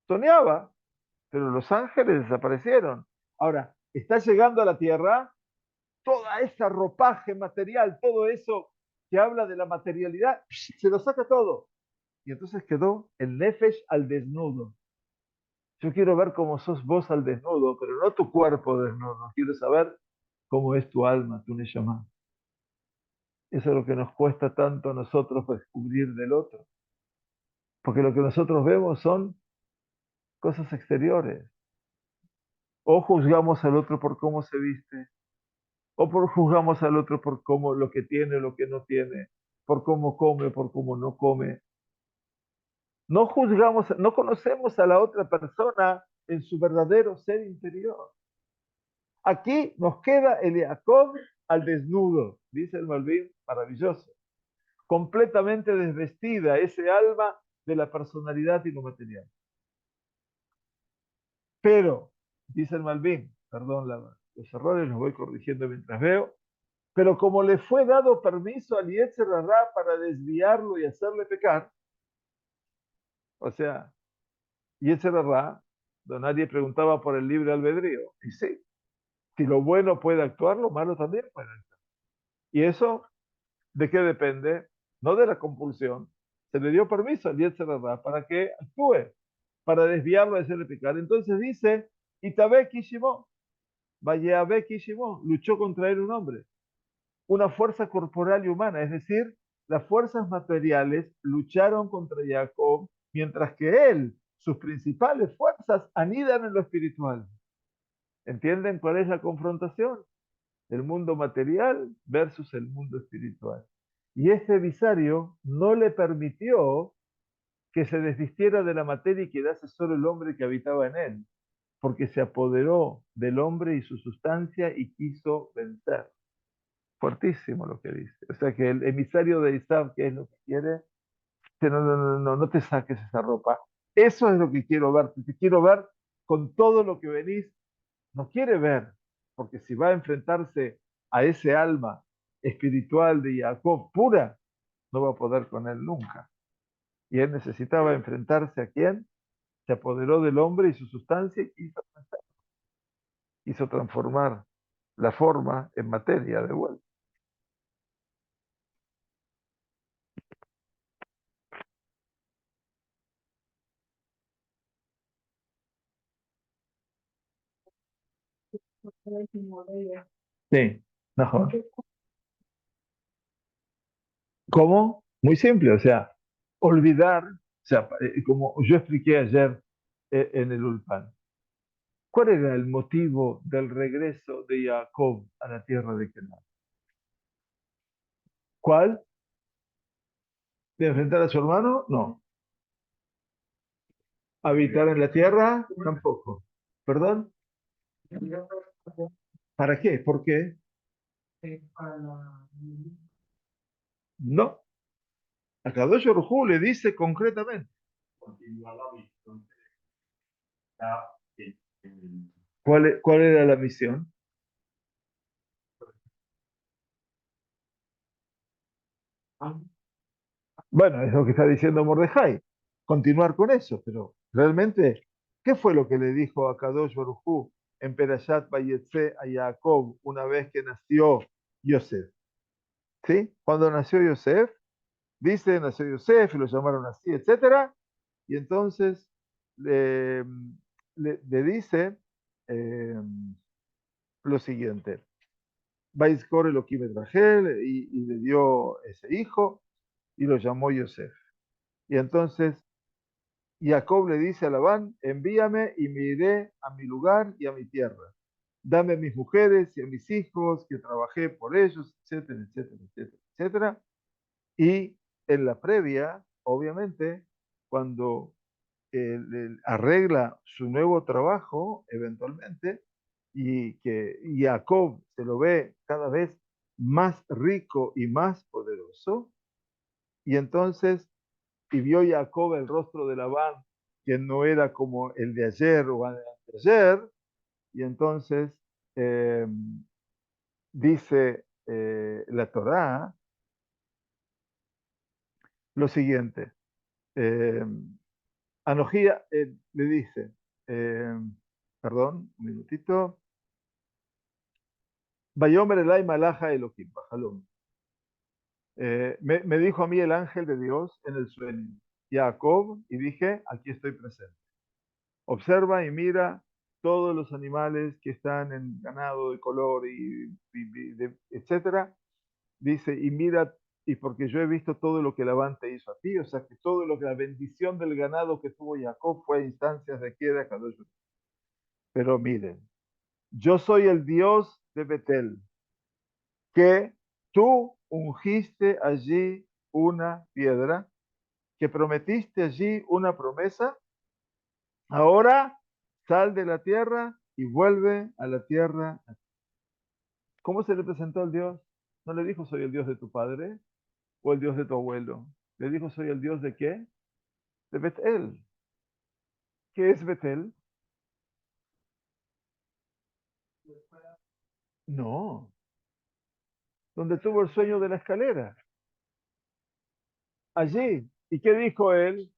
Soñaba, pero los ángeles desaparecieron. Ahora, está llegando a la tierra toda esa ropaje material, todo eso que habla de la materialidad, se lo saca todo. Y entonces quedó el nefesh al desnudo. Yo quiero ver cómo sos vos al desnudo, pero no tu cuerpo desnudo. Quiero saber cómo es tu alma, tu neshama. Eso es lo que nos cuesta tanto a nosotros descubrir del otro. Porque lo que nosotros vemos son cosas exteriores. O juzgamos al otro por cómo se viste, o juzgamos al otro por cómo lo que tiene, lo que no tiene, por cómo come, por cómo no come. No juzgamos, no conocemos a la otra persona en su verdadero ser interior. Aquí nos queda el Jacob al desnudo, dice el Malvin, maravilloso. Completamente desvestida ese alma de la personalidad y lo material. Pero, dice el Malvin, perdón, los errores los voy corrigiendo mientras veo, pero como le fue dado permiso al Yetzer Hará para desviarlo y hacerle pecar, o sea, Yetzer Hará, don nadie preguntaba por el libre albedrío, y sí, si lo bueno puede actuar, lo malo también puede actuar. Y eso, ¿de qué depende? No de la compulsión. Se le dio permiso al Yetzer Hará para que actúe, para desviarlo y hacerle pecar. Entonces dice, Itabé Kishimó, Vayeabé Kishimó, luchó contra él un hombre. Una fuerza corporal y humana, es decir, las fuerzas materiales lucharon contra Jacob, mientras que él, sus principales fuerzas, anidan en lo espiritual. ¿Entienden cuál es la confrontación? El mundo material versus el mundo espiritual. Y ese emisario no le permitió que se desvistiera de la materia y quedase solo el hombre que habitaba en él, porque se apoderó del hombre y su sustancia y quiso vencer. Fuertísimo lo que dice. O sea que el emisario de Isaac, que es lo que quiere, dice, no, no, no, no, no te saques esa ropa. Eso es lo que quiero ver. Te quiero ver con todo lo que venís. No quiere ver, porque si va a enfrentarse a ese alma espiritual de Jacob pura, no va a poder con él nunca. Y él necesitaba enfrentarse a quién? Se apoderó del hombre y su sustancia y hizo transformar la forma en materia de vuelta. Sí, mejor. ¿Cómo? Muy simple, o sea, olvidar sea, como yo expliqué ayer en el Ulpan, ¿cuál era el motivo del regreso de Jacob a la tierra de Canaán? ¿Cuál? ¿De enfrentar a su hermano? No. ¿Habitar en la tierra? Tampoco. ¿Perdón? ¿Para qué? ¿Por qué? No. Akadosh Baruj Hu le dice concretamente. ¿Cuál era la misión? Bueno, es lo que está diciendo Mordejai, continuar con eso, pero realmente, ¿qué fue lo que le dijo a Kadosh Baruj Hu en Perashat Vayetze a Jacob una vez que nació Yosef? ¿Sí? Cuando nació Yosef, dice, nació Yosef y lo llamaron así, etcétera, y entonces le, le dice eh, lo siguiente: Vaiskor Elohim et Rachel, y le dio ese hijo y lo llamó Yosef. Y entonces Jacob le dice a Labán: envíame y me iré a mi lugar y a mi tierra. Dame a mis mujeres y a mis hijos, que trabajé por ellos, etcétera, etcétera, etcétera, etcétera. Y en la previa, obviamente, cuando él arregla su nuevo trabajo, eventualmente, y que Jacob se lo ve cada vez más rico y más poderoso, y entonces y vio Jacob el rostro de Labán, que no era como el de ayer o el de ayer, y entonces eh, dice la Torá lo siguiente. Eh, Anojía le dice, eh, perdón, un minutito, Bayomer Elai Malaja Elohim, Bajalom. Me dijo a mí el ángel de Dios en el sueño, Jacob, y dije, aquí estoy presente. Observa y mira todos los animales que están en ganado de color etcétera. Dice, y mira, y porque yo he visto todo lo que Labán te hizo a ti, o sea que todo lo que la bendición del ganado que tuvo Jacob fue a instancias de aquí de Kadosh. Pero miren, yo soy el Dios de Betel, que tú ungiste allí una piedra, que prometiste allí una promesa. Ahora sal de la tierra y vuelve a la tierra. ¿Cómo se le presentó al Dios? No le dijo, soy el Dios de tu padre o el Dios de tu abuelo. Le dijo, soy el Dios de qué? De Betel. ¿Qué es Betel? No, donde tuvo el sueño de la escalera. Allí. ¿Y qué dijo él?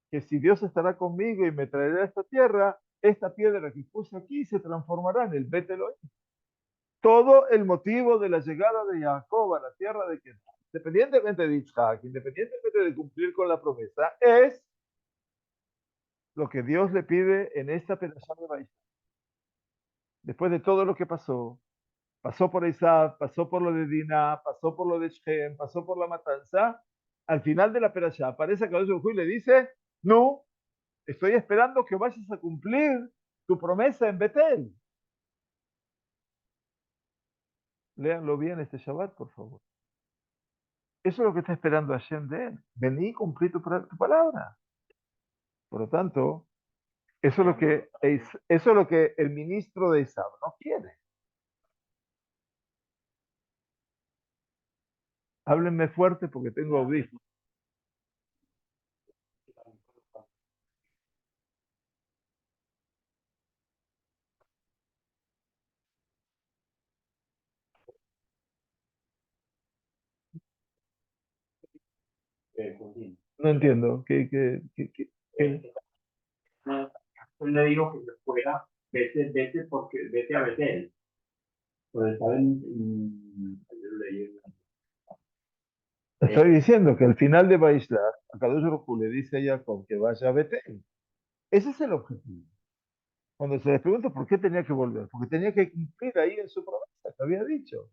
Que si Dios estará conmigo y me traerá a esta tierra, esta piedra que puse aquí se transformará en el Betel hoy. Todo el motivo de la llegada de Jacob a la tierra de Canaán, independientemente de Isaac, independientemente de cumplir con la promesa, es lo que Dios le pide en esta pedazo de maíz. Después de todo lo que pasó, pasó por Isaac, pasó por lo de Dinah, pasó por lo de Shem, pasó por la matanza, al final de la perashá aparece a Kadosh y le dice, no, estoy esperando que vayas a cumplir tu promesa en Betel. Léanlo bien este Shabbat, por favor. Eso es lo que está esperando Hashem de él. Vení y cumplí tu palabra. Por lo tanto, eso es lo que el ministro de Isab no quiere. Háblenme fuerte porque tengo audífonos. No entiendo. ¿Qué? No, él le dijo que se fuera, vete porque, vete a Betel. Pues estaba Estoy diciendo que al final de Baishlar, a Kadosh Baruj Hu le dice a Jacob que vaya a Betel. Ese es el objetivo. Cuando se les pregunta por qué tenía que volver, porque tenía que cumplir ahí en su promesa que había dicho.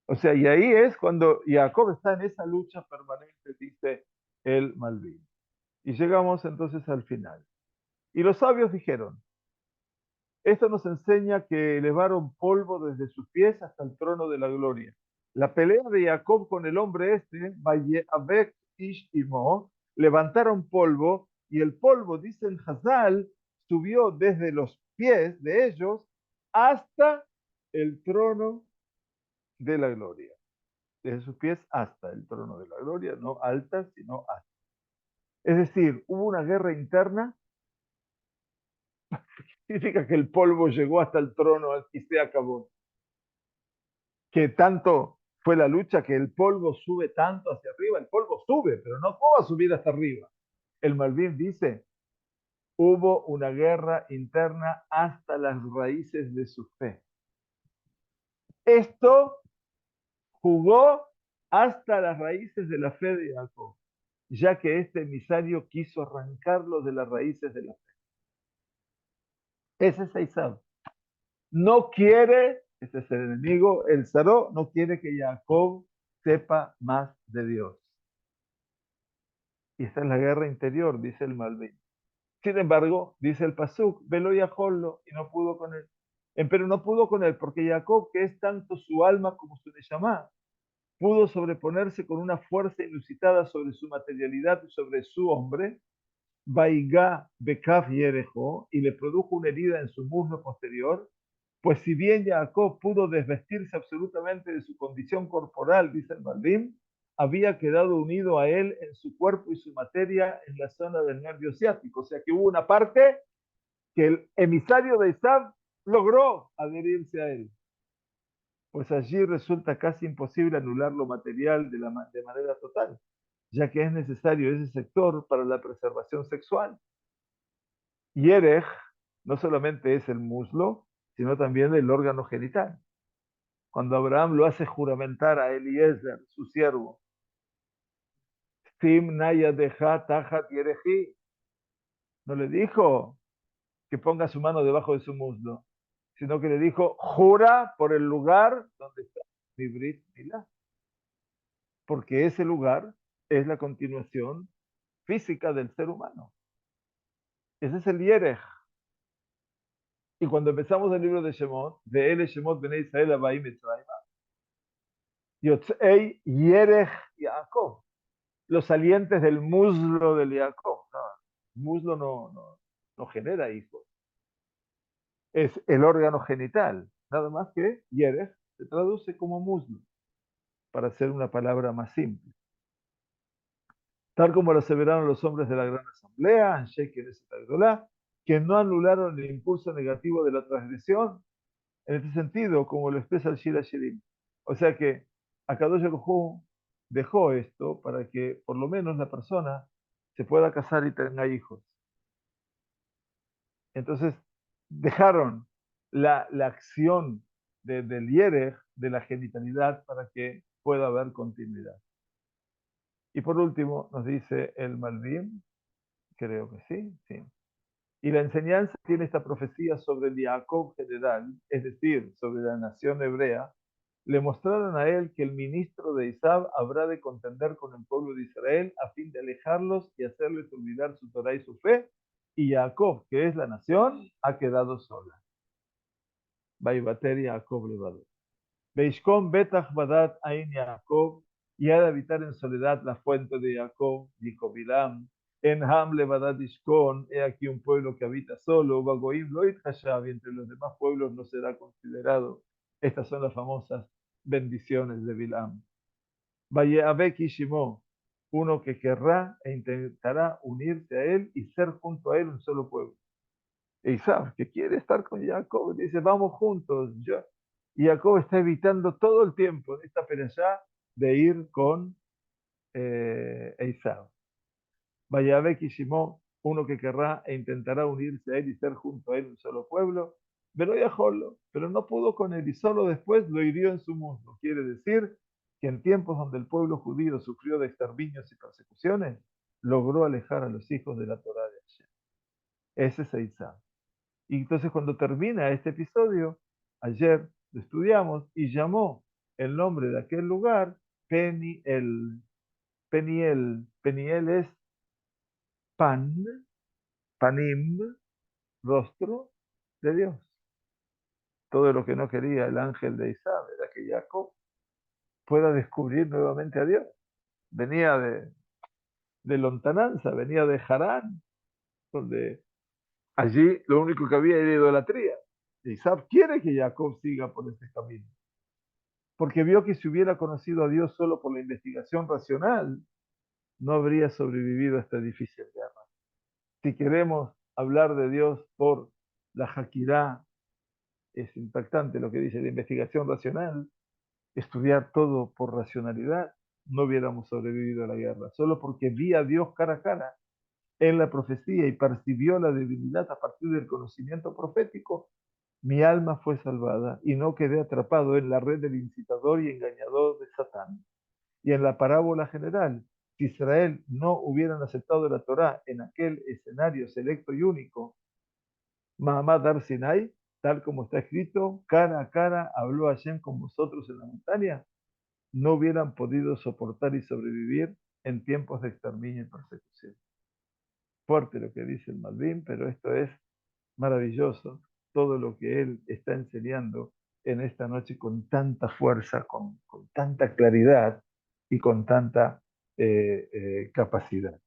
O sea, y ahí es cuando Jacob está en esa lucha permanente, dice el Malvin. Y llegamos entonces al final. Y los sabios dijeron, esto nos enseña que elevaron polvo desde sus pies hasta el trono de la gloria. La pelea de Jacob con el hombre este, Vayeavek Ish Imo, levantaron polvo y el polvo, dice el Hazal, subió desde los pies de ellos hasta el trono de la gloria. Desde sus pies hasta el trono de la gloria, no alta, sino hasta. Es decir, hubo una guerra interna, significa que el polvo llegó hasta el trono y se acabó. Que tanto fue la lucha que el polvo sube tanto hacia arriba, el polvo sube, pero no pudo subir hasta arriba. El Malvin dice, hubo una guerra interna hasta las raíces de su fe. Esto jugó hasta las raíces de la fe de Jacob, ya que este emisario quiso arrancarlo de las raíces de la fe. Ese es Esaú. No quiere, ese es el enemigo, el Saró, no quiere que Jacob sepa más de Dios. Y esta es la guerra interior, dice el Malvin. Sin embargo, dice el Pasuk, velo y ajólo, y no pudo con él. Pero no pudo con él, porque Jacob, que es tanto su alma como su neshama, pudo sobreponerse con una fuerza inusitada sobre su materialidad y sobre su hombre, Baigá Bekaf Yerejo, y le produjo una herida en su muslo posterior, pues si bien Jacob pudo desvestirse absolutamente de su condición corporal, dice el Malvin, había quedado unido a él en su cuerpo y su materia en la zona del nervio ciático. O sea que hubo una parte que el emisario de Isab logró adherirse a él. Pues allí resulta casi imposible anular lo material de manera total, ya que es necesario ese sector para la preservación sexual. Yerech no solamente es el muslo, sino también el órgano genital. Cuando Abraham lo hace juramentar a Eliezer, su siervo, Sim Naya Deja Tajat Yereji, no le dijo que ponga su mano debajo de su muslo, sino que le dijo, jura por el lugar donde está mi Brit Milá, porque ese lugar es la continuación física del ser humano. Ese es el Yerech. Y cuando empezamos el libro de Shemot, de él Shemot Bnei Israel Abai Mitzrayim, Yotzei Yerech Yaakov, los salientes del muslo de Jacob. No, el muslo no genera hijos. Es el órgano genital. Nada más que Yerech se traduce como muslo, para hacer una palabra más simple. Tal como lo aseveraron los hombres de la gran asamblea, Anshe Knesset Agdolá, que no anularon el impulso negativo de la transgresión, en este sentido, como lo expresa el Shir Hashirim. O sea que Akadosh Baruj Hu dejó esto para que por lo menos la persona se pueda casar y tenga hijos. Entonces, dejaron la acción del Yerech, de la genitalidad, para que pueda haber continuidad. Y por último, nos dice el Malvin, creo que sí, sí. Y la enseñanza tiene esta profecía sobre el Jacob general, es decir, sobre la nación hebrea. Le mostraron a él que el ministro de Isab habrá de contender con el pueblo de Israel a fin de alejarlos y hacerles olvidar su Torah y su fe. Y Jacob, que es la nación, ha quedado sola. Vaibater Jacob levado. Beishkom betach badat ain Jacob, y ha de habitar en soledad la fuente de Jacob, dijo Bilam. En Ham levadat ishkon, he aquí un pueblo que habita solo, Bagoim loit hashav, y entre los demás pueblos no será considerado. Estas son las famosas bendiciones de Bilam. Vayeavek Ishimo, uno que querrá e intentará unirse a él y ser junto a él un solo pueblo. Isaac, que quiere estar con Jacob, dice, vamos juntos. Y Jacob está evitando todo el tiempo en esta perashá de ir con Esaú. Vayave Kishimó, uno que querrá e intentará unirse a él y ser junto a él un solo pueblo, pero no pudo con él y solo después lo hirió en su muslo. Quiere decir que en tiempos donde el pueblo judío sufrió de exterminios y persecuciones, logró alejar a los hijos de la Torah de Hashem. Ese es Esaú. Y entonces cuando termina este episodio, ayer lo estudiamos y llamó el nombre de aquel lugar Peniel. Peniel es pan, panim, rostro de Dios. Todo lo que no quería el ángel de Isaac era que Jacob pueda descubrir nuevamente a Dios. Venía de lontananza, venía de Harán, donde allí lo único que había era idolatría. Isaac quiere que Jacob siga por ese camino, porque vio que si hubiera conocido a Dios solo por la investigación racional, no habría sobrevivido a esta difícil guerra. Si queremos hablar de Dios por la Hakirá, es impactante lo que dice la investigación racional, estudiar todo por racionalidad, no hubiéramos sobrevivido a la guerra. Solo porque vi a Dios cara a cara en la profecía y percibió la debilidad a partir del conocimiento profético, mi alma fue salvada y no quedé atrapado en la red del incitador y engañador de Satán. Y en la parábola general, si Israel no hubieran aceptado la Torá en aquel escenario selecto y único, Mahamad Dar Sinai, tal como está escrito, cara a cara habló Hashem con vosotros en la montaña, no hubieran podido soportar y sobrevivir en tiempos de exterminio y persecución. Fuerte lo que dice el Malvin, pero esto es maravilloso, todo lo que él está enseñando en esta noche con tanta fuerza, con tanta claridad y con tanta capacidad.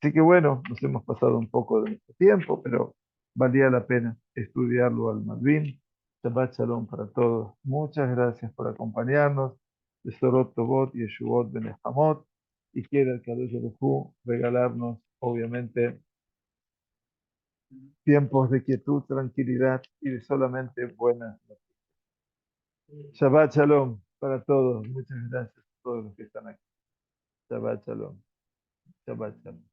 Así que bueno, nos hemos pasado un poco de nuestro tiempo, pero valía la pena estudiarlo al Malvin. Shabbat Shalom para todos. Muchas gracias por acompañarnos. Besorot Tobot y Yeshuvot Benejamot. Y quiere el Kadosh Baruj Hu regalarnos, obviamente, tiempos de quietud, tranquilidad y de solamente buenas noticias. Shabbat Shalom para todos. Muchas gracias a todos los que están aquí. Shabbat Shalom. Shabbat Shalom.